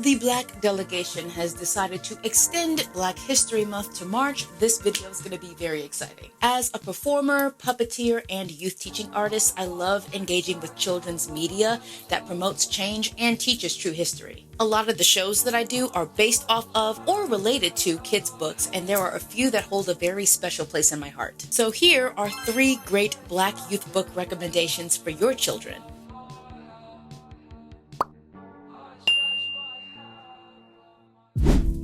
the Black delegation has decided to extend Black History Month to March, this video is going to be very exciting. As a performer, puppeteer, and youth teaching artist, I love engaging with children's media that promotes change and teaches true history. A lot of the shows that I do are based off of or related to kids' books, and there are a few that hold a very special place in my heart. So here are 3 great Black youth book recommendations for your children.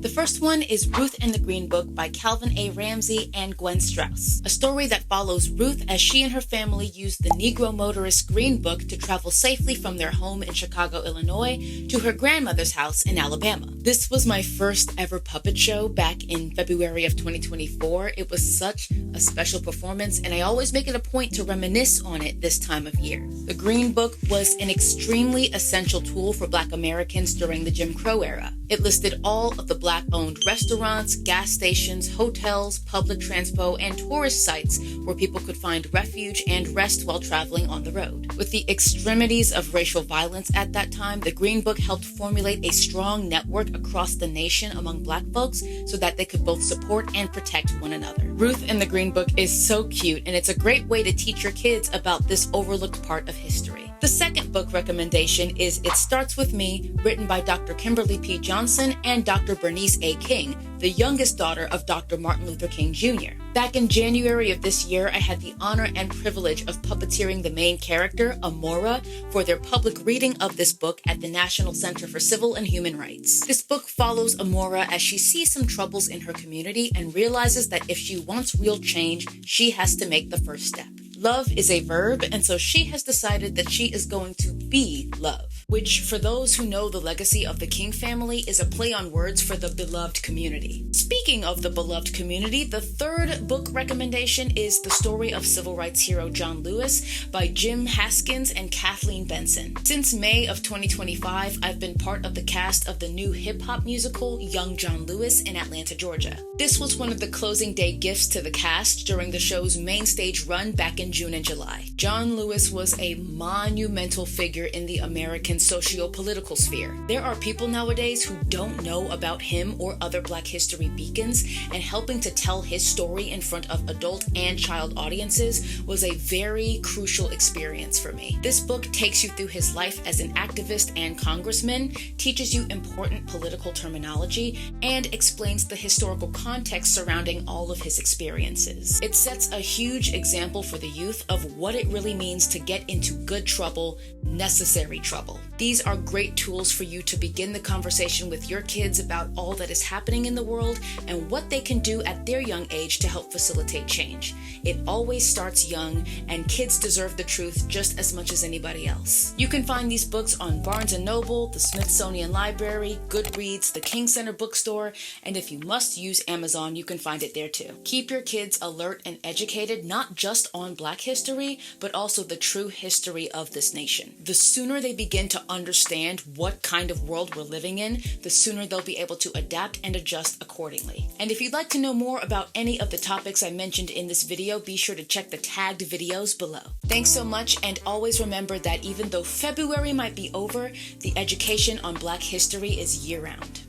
The first one is Ruth and the Green Book by Calvin A. Ramsey and Gwen Strauss, a story that follows Ruth as she and her family use the Negro motorist Green Book to travel safely from their home in Chicago, Illinois, to her grandmother's house in Alabama. This was my first ever puppet show back in February of 2024. It was such a special performance, and I always make it a point to reminisce on it this time of year. The Green Book was an extremely essential tool for Black Americans during the Jim Crow era. It listed all of the Black-owned restaurants, gas stations, hotels, public transpo, and tourist sites where people could find refuge and rest while traveling on the road. With the extremities of racial violence at that time, the Green Book helped formulate a strong network across the nation among Black folks so that they could both support and protect one another. Ruth in the Green Book is so cute, and it's a great way to teach your kids about this overlooked part of history. The second book recommendation is It Starts With Me, written by Dr. Kimberly P. Johnson and Dr. Bernice A. King, the youngest daughter of Dr. Martin Luther King Jr. Back in January of this year, I had the honor and privilege of puppeteering the main character, Amora, for their public reading of this book at the National Center for Civil and Human Rights. This book follows Amora as she sees some troubles in her community and realizes that if she wants real change, she has to make the first step. Love is a verb, and so she has decided that she is going to be love, which, for those who know the legacy of the King family, is a play on words for the beloved community. Speaking of the beloved community, the third book recommendation is The Story of Civil Rights Hero John Lewis by Jim Haskins and Kathleen Benson. Since May of 2025, I've been part of the cast of the new hip-hop musical Young John Lewis in Atlanta, Georgia. This was one of the closing day gifts to the cast during the show's main stage run back in June and July. John Lewis was a monumental figure in the American socio-political sphere. There are people nowadays who don't know about him or other Black history beacons, and helping to tell his story in front of adult and child audiences was a very crucial experience for me. This book takes you through his life as an activist and congressman, teaches you important political terminology, and explains the historical context surrounding all of his experiences. It sets a huge example for the youth of what it really means to get into good trouble, necessary trouble. These are great tools for you to begin the conversation with your kids about all that is happening in the world and what they can do at their young age to help facilitate change. It always starts young, and kids deserve the truth just as much as anybody else. You can find these books on Barnes & Noble, the Smithsonian Library, Goodreads, the King Center Bookstore, and if you must use Amazon, you can find it there too. Keep your kids alert and educated, not just on Black history, but also the true history of this nation. The sooner they begin to understand what kind of world we're living in, the sooner they'll be able to adapt and adjust accordingly. And if you'd like to know more about any of the topics I mentioned in this video, be sure to check the tagged videos below. Thanks so much, and always remember that even though February might be over, the education on Black history is year-round.